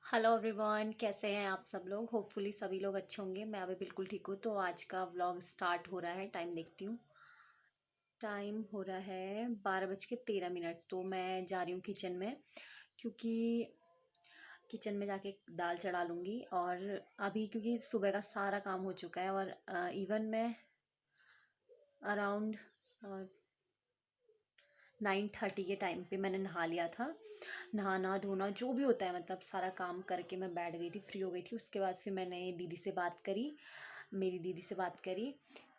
Hello everyone, कैसे हैं आप सब लोग। होपफुली सभी लोग अच्छे होंगे। मैं अभी बिल्कुल ठीक हूँ। तो आज का व्लॉग स्टार्ट हो रहा है। टाइम देखती हूँ। टाइम हो रहा है 12:13। तो मैं जा रही हूँ किचन में, क्योंकि किचन में जाके दाल चढ़ा लूँगी। और अभी क्योंकि सुबह का सारा काम हो चुका है, और इवन मैं अराउंड 9:30 के टाइम पे मैंने नहा लिया था। नहाना धोना जो भी होता है, मतलब सारा काम करके मैं बैठ गई थी, फ्री हो गई थी। उसके बाद फिर मैंने दीदी से बात करी, मेरी दीदी से बात करी।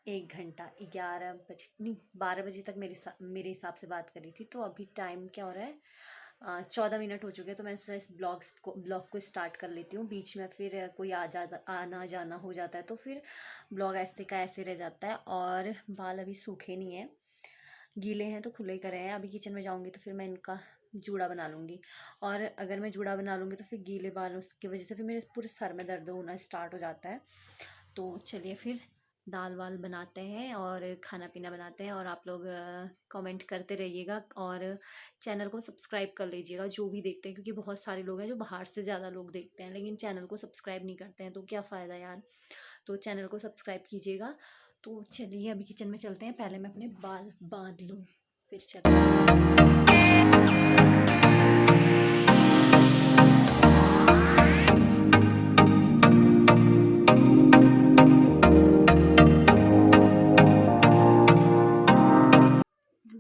1 घंटा 11 बजे नहीं 12 बजे तक मेरे हिसाब से बात करी थी। तो अभी टाइम क्या हो रहा है, 14 मिनट हो चुके हैं। तो मैंने सोचा इस ब्लॉग को स्टार्ट कर लेती हूँ। बीच में फिर कोई आना जाना हो जाता है, तो फिर ब्लॉग ऐसे का ऐसे रह जाता है। और बाल अभी सूखे नहीं है, गीले हैं तो खुले ही करे हैं। अभी किचन में जाऊंगी तो फिर मैं इनका जूड़ा बना लूँगी। और अगर मैं जूड़ा बना लूँगी तो फिर गीले बालों की वजह से फिर मेरे पूरे सर में दर्द होना स्टार्ट हो जाता है। तो चलिए फिर दाल वाल बनाते हैं और खाना पीना बनाते हैं। और आप लोग कमेंट करते रहिएगा और चैनल को सब्सक्राइब कर लीजिएगा जो भी देखते हैं, क्योंकि बहुत सारे लोग हैं जो बाहर से ज़्यादा लोग देखते हैं लेकिन चैनल को सब्सक्राइब नहीं करते हैं। तो क्या फ़ायदा यार। तो चैनल को सब्सक्राइब कीजिएगा। तो चलिए अभी किचन में चलते हैं। पहले मैं अपने बाल बांध लूँ, फिर चलते हैं।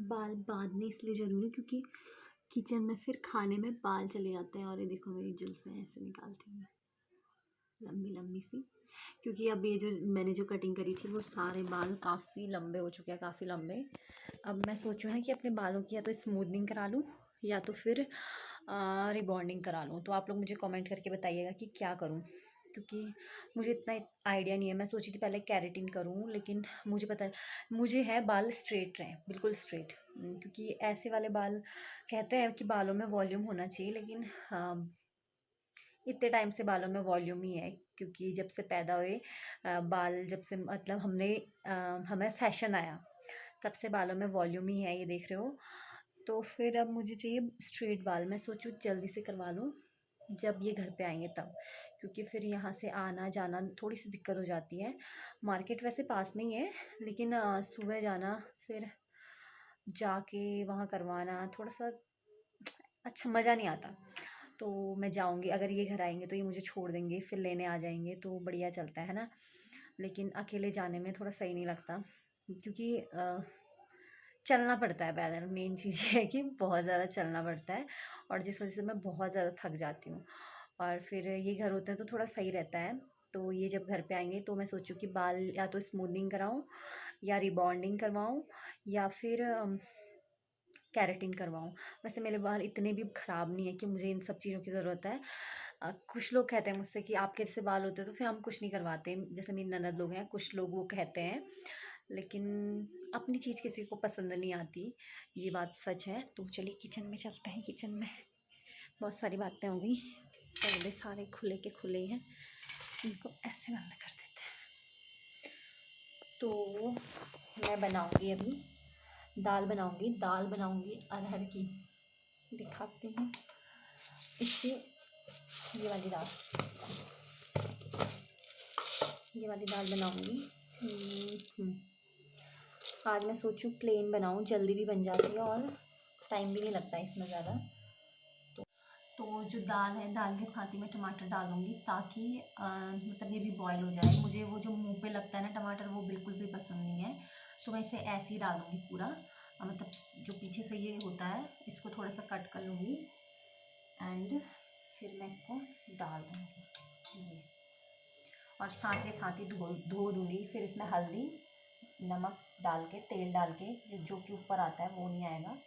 बाल बांधने इसलिए ज़रूरी है क्योंकि किचन में फिर खाने में बाल चले जाते हैं। और ये देखो मेरी जुल्फ़ें ऐसे निकालती हूँ, लंबी लंबी सी। क्योंकि अब ये जो मैंने जो कटिंग करी थी वो सारे बाल काफ़ी लंबे हो चुके हैं, काफ़ी लंबे। अब मैं सोचूँ ना कि अपने बालों की या तो स्मूदनिंग करा लूँ या तो फिर रिबॉन्डिंग करा लूँ। तो आप लोग मुझे कमेंट करके बताइएगा कि क्या करूँ, क्योंकि मुझे इतना आइडिया नहीं है। मैं सोची थी पहले केराटिन करूँ, लेकिन मुझे पता है, मुझे है बाल स्ट्रेट रहें, बिल्कुल स्ट्रेट। क्योंकि ऐसे वाले बाल कहते हैं कि बालों में वॉल्यूम होना चाहिए, लेकिन इतने टाइम से बालों में वॉल्यूम ही है। क्योंकि जब से पैदा हुए बाल, जब से मतलब हमें फैशन आया, तब से बालों में वॉल्यूम ही है, ये देख रहे हो। तो फिर अब मुझे चाहिए स्ट्रेट बाल। मैं सोचूं जल्दी से करवा लूँ जब ये घर पे आएंगे तब, क्योंकि फिर यहाँ से आना जाना थोड़ी सी दिक्कत हो जाती है। मार्केट वैसे पास में ही है, लेकिन सुबह जाना फिर जाके वहाँ करवाना थोड़ा सा अच्छा मज़ा नहीं आता। तो मैं जाऊँगी, अगर ये घर आएंगे तो ये मुझे छोड़ देंगे, फिर लेने आ जाएंगे तो बढ़िया चलता है ना। लेकिन अकेले जाने में थोड़ा सही नहीं लगता, क्योंकि चलना पड़ता है पैदल। मेन चीज़ ये है कि बहुत ज़्यादा चलना पड़ता है, और जिस वजह से मैं बहुत ज़्यादा थक जाती हूँ। और फिर ये घर होते हैं तो थोड़ा सही रहता है। तो ये जब घर पे आएंगे तो मैं सोचूं कि बाल या तो स्मूथनिंग कराऊं या रिबॉन्डिंग करवाऊं या फिर केराटिन करवाऊँ। वैसे मेरे बाल इतने भी ख़राब नहीं है कि मुझे इन सब चीज़ों की ज़रूरत है। कुछ लोग कहते हैं मुझसे कि आपके जैसे बाल होते हैं तो फिर हम कुछ नहीं करवाते। जैसे मेरी ननद लोग हैं, कुछ लोग वो कहते हैं, लेकिन अपनी चीज़ किसी को पसंद नहीं आती, ये बात सच है। तो चलिए किचन में चलते हैं। किचन में बहुत सारी बातें हो गई, पहले सारे खुले के खुले हैं, इनको ऐसे बंद कर देते हैं। तो मैं बनाऊँगी अभी दाल बनाऊँगी अरहर की, दिखाती हूँ। इससे ये वाली दाल बनाऊँगी। आज मैं सोचूं प्लेन बनाऊँ, जल्दी भी बन जाती है और टाइम भी नहीं लगता इसमें ज़्यादा। तो जो दाल है, दाल के साथ ही मैं टमाटर डालूँगी, ताकि मतलब ये भी बॉयल हो जाए। मुझे वो जो मुंह पे लगता है ना टमाटर, वो बिल्कुल भी पसंद नहीं है। तो मैं इसे ऐसे ही डालूँगी पूरा। मतलब जो पीछे से ये होता है इसको थोड़ा सा कट कर लूँगी, एंड फिर मैं इसको डाल दूँगी ये। और साथ के साथ ही धो धो दूँगी। फिर इसमें हल्दी नमक डाल के, तेल डाल के, जो कि ऊपर आता है वो नहीं आएगा।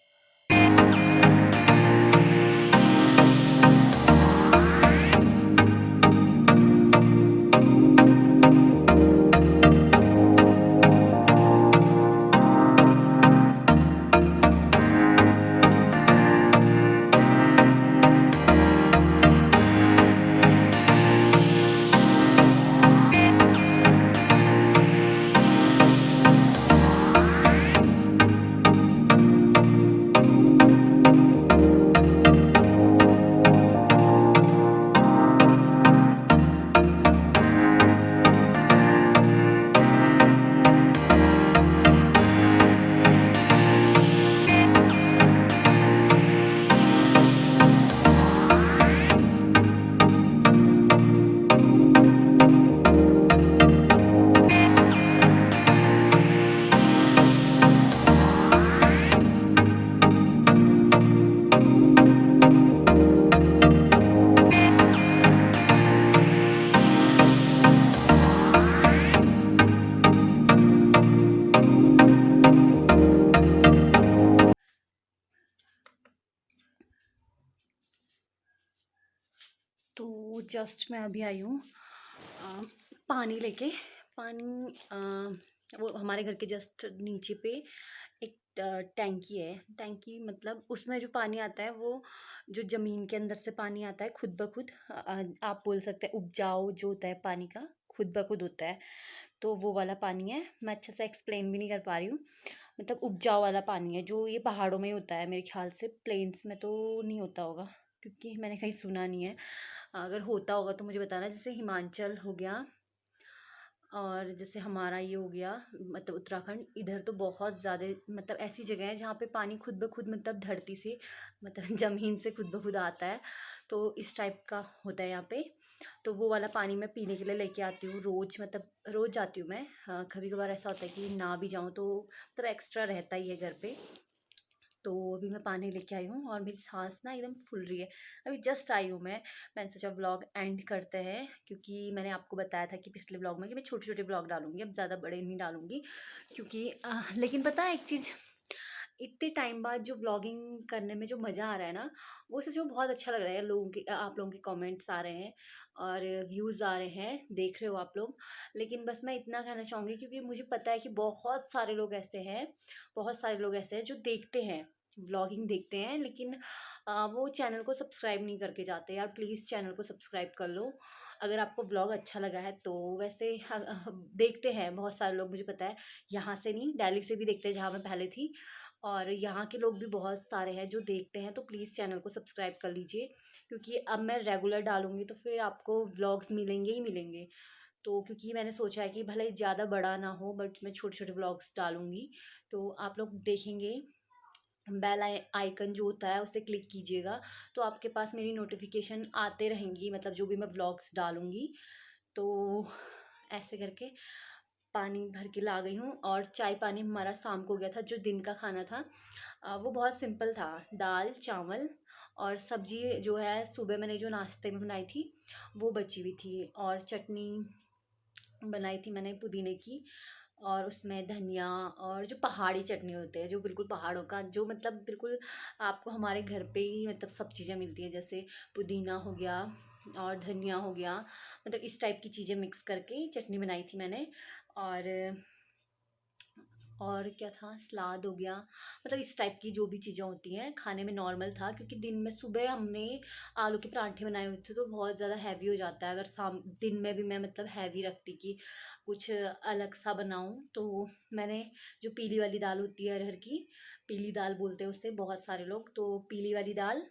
तो जस्ट मैं अभी आई हूँ अ, पानी लेके। पानी वो हमारे घर के जस्ट नीचे पे एक टैंकी है। टैंकी मतलब उसमें जो पानी आता है वो जो ज़मीन के अंदर से पानी आता है खुद ब खुद, आप बोल सकते हैं उपजाऊ जो होता है पानी का, खुद ब खुद होता है। तो वो वाला पानी है। मैं अच्छे से एक्सप्लेन भी नहीं कर पा रही हूँ। मतलब उपजाऊ वाला पानी है जो ये पहाड़ों में ही होता है मेरे ख्याल से, प्लेन्स में तो नहीं होता होगा क्योंकि मैंने कहीं सुना नहीं है। अगर होता होगा तो मुझे बताना। जैसे हिमाचल हो गया और जैसे हमारा ये हो गया मतलब उत्तराखंड, इधर तो बहुत ज़्यादा मतलब ऐसी जगह है जहाँ पे पानी खुद ब खुद मतलब धरती से मतलब ज़मीन से खुद ब खुद आता है। तो इस टाइप का होता है यहाँ पे। तो वो वाला पानी मैं पीने के लिए लेके आती हूँ रोज़, मतलब रोज़ जाती हूँ मैं। हाँ, कभी कभार ऐसा होता है कि ना भी जाऊँ तो मतलब एक्स्ट्रा रहता ही है घर पे। तो अभी मैं पानी लेके आई हूँ और मेरी सांस ना एकदम फूल रही है। अभी जस्ट आई हूँ मैं। मैंने सोचा व्लॉग एंड करते हैं क्योंकि मैंने आपको बताया था कि पिछले व्लॉग में कि मैं छोटे छोटे व्लॉग डालूंगी, अब ज़्यादा बड़े नहीं डालूंगी। क्योंकि लेकिन पता है एक चीज़, इतने टाइम बाद जो व्लॉगिंग करने में जो मज़ा आ रहा है ना, वो सच में बहुत अच्छा लग रहा है। लोगों के आप लोगों के कमेंट्स आ रहे हैं और व्यूज़ आ रहे हैं, देख रहे हो आप लोग। लेकिन बस मैं इतना कहना चाहूँगी क्योंकि मुझे पता है कि बहुत सारे लोग ऐसे हैं, बहुत सारे लोग ऐसे हैं जो देखते हैं, व्लॉगिंग देखते हैं, लेकिन वो चैनल को सब्सक्राइब नहीं करके जाते। यार प्लीज़ चैनल को सब्सक्राइब कर लो अगर आपको व्लॉग अच्छा लगा है तो। वैसे देखते हैं बहुत सारे लोग, मुझे पता है। यहाँ से नहीं, दिल्ली से भी देखते हैं जहाँ मैं पहले थी। और यहाँ के लोग भी बहुत सारे हैं जो देखते हैं। तो प्लीज़ चैनल को सब्सक्राइब कर लीजिए क्योंकि अब मैं रेगुलर डालूँगी तो फिर आपको व्लॉग्स मिलेंगे ही मिलेंगे। तो क्योंकि मैंने सोचा है कि भले ही ज़्यादा बड़ा ना हो बट मैं छोटे-छोटे व्लॉग्स डालूँगी, तो आप लोग देखेंगे। बेल आइकन जो होता है उसे क्लिक कीजिएगा तो आपके पास मेरी नोटिफिकेशन आते रहेंगी, मतलब जो भी मैं व्लॉग्स डालूँगी। तो ऐसे करके पानी भर के ला गई हूँ और चाय पानी हमारा शाम को हो गया था। जो दिन का खाना था वो बहुत सिंपल था, दाल चावल और सब्जी जो है सुबह मैंने जो नाश्ते में बनाई थी वो बची हुई थी, और चटनी बनाई थी मैंने पुदीने की। और उसमें धनिया और जो पहाड़ी चटनी होते हैं जो बिल्कुल पहाड़ों का, जो मतलब बिल्कुल आपको हमारे घर पे ही मतलब सब चीज़ें मिलती हैं, जैसे पुदीना हो गया और धनिया हो गया, मतलब इस टाइप की चीज़ें मिक्स करके चटनी बनाई थी मैंने। और और क्या था, सलाद हो गया, मतलब इस टाइप की जो भी चीज़ें होती हैं खाने में नॉर्मल था। क्योंकि दिन में सुबह हमने आलू के परांठे बनाए हुए थे तो बहुत ज़्यादा हैवी हो जाता है। अगर शाम दिन में भी मैं मतलब हैवी रखती कि कुछ अलग सा बनाऊं, तो मैंने जो पीली वाली दाल होती है अरहर की, पीली दाल बोलते हैं उसे बहुत सारे लोग, तो पीली वाली दाल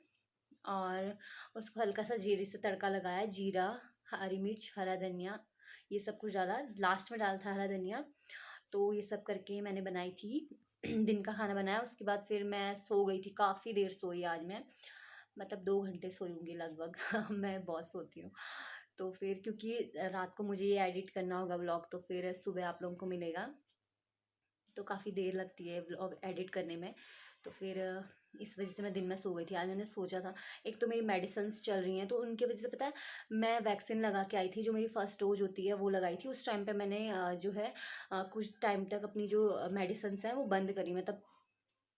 और उसको हल्का सा जीरे से तड़का लगाया, जीरा, हरी मिर्च, हरा धनिया, ये सब कुछ डाला, लास्ट में डाला था हरा धनिया। तो ये सब करके मैंने बनाई थी। दिन का खाना बनाया, उसके बाद फिर मैं सो गई थी, काफ़ी देर सोई आज मैं, मतलब 2 घंटे सोई होंगी लगभग। मैं बहुत सोती हूँ। तो फिर क्योंकि रात को मुझे ये एडिट करना होगा व्लॉग, तो फिर सुबह आप लोगों को मिलेगा, तो काफ़ी देर लगती है व्लॉग एडिट करने में। तो फिर इस वजह से मैं दिन में सो गई थी। आज मैंने सोचा था, एक तो मेरी मेडिसिन्स चल रही हैं तो उनकी वजह से पता है मैं वैक्सीन लगा के आई थी, जो मेरी फर्स्ट डोज होती है वो लगाई थी। उस टाइम पे मैंने जो है कुछ टाइम तक अपनी जो मेडिसिन्स हैं वो बंद करी, मतलब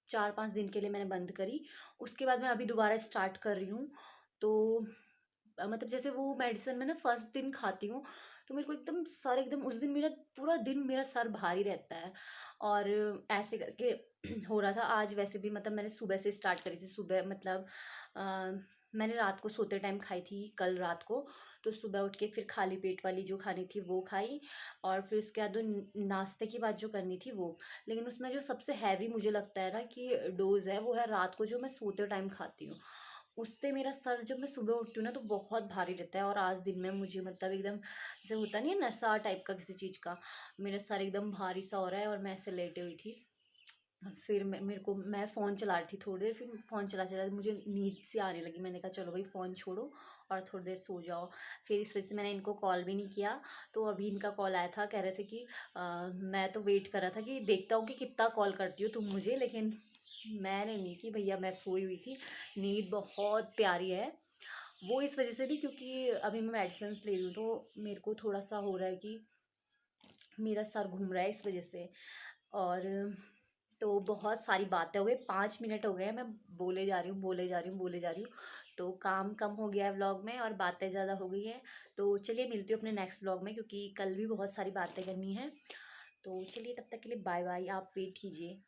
4-5 दिन के लिए मैंने बंद करी। उसके बाद मैं अभी दोबारा स्टार्ट कर रही हूँ। तो मतलब जैसे वो मेडिसिन मैं ना फर्स्ट दिन खाती हूँ तो मेरे को एकदम सर, एकदम उस दिन मेरा पूरा दिन मेरा सर भारी रहता है। और ऐसे करके हो रहा था आज। वैसे भी मतलब मैंने सुबह से स्टार्ट करी थी, सुबह मतलब अ, मैंने रात को सोते टाइम खाई थी कल रात को। तो सुबह उठ के फिर खाली पेट वाली जो खानी थी वो खाई, और फिर उसके बाद नाश्ते की बात जो करनी थी वो। लेकिन उसमें जो सबसे हैवी मुझे लगता है ना कि डोज़ है, वो है रात को जो मैं सोते टाइम खाती हूँ। उससे मेरा सर जब मैं सुबह उठती हूँ ना तो बहुत भारी रहता है। और आज दिन में मुझे मतलब एकदम जैसे होता नहीं है नशा टाइप का किसी चीज़ का, मेरा सर एकदम भारी सा हो रहा है और मैं ऐसे लेटे हुई थी। फिर मैं फ़ोन चला रही थी थोड़ी देर, फिर फ़ोन चला मुझे नींद सी आने लगी। मैंने कहा चलो भाई फ़ोन छोड़ो और थोड़ी देर सो जाओ। फिर इस वजह से मैंने इनको कॉल भी नहीं किया। तो अभी इनका कॉल आया था, कह रहे थे कि मैं तो वेट कर रहा था कि देखता हूँ कि कितना कॉल करती हो तुम मुझे, लेकिन मैंने नहीं की भैया, मैं सोई हुई थी। नींद बहुत प्यारी है। वो इस वजह से भी क्योंकि अभी मैं मेडिसिन्स ले रही हूँ तो मेरे को थोड़ा सा हो रहा है कि मेरा सर घूम रहा है इस वजह से। और तो बहुत सारी बातें हो गई, 5 मिनट हो गए हैं मैं बोले जा रही हूँ, बोले जा रही हूँ, बोले जा रही हूँ। तो काम कम हो गया है व्लॉग में और बातें ज़्यादा हो गई हैं। तो चलिए मिलती हूँ अपने नेक्स्ट व्लॉग में, क्योंकि कल भी बहुत सारी बातें करनी है। तो चलिए तब तक के लिए बाय बाय, आप वेट कीजिए।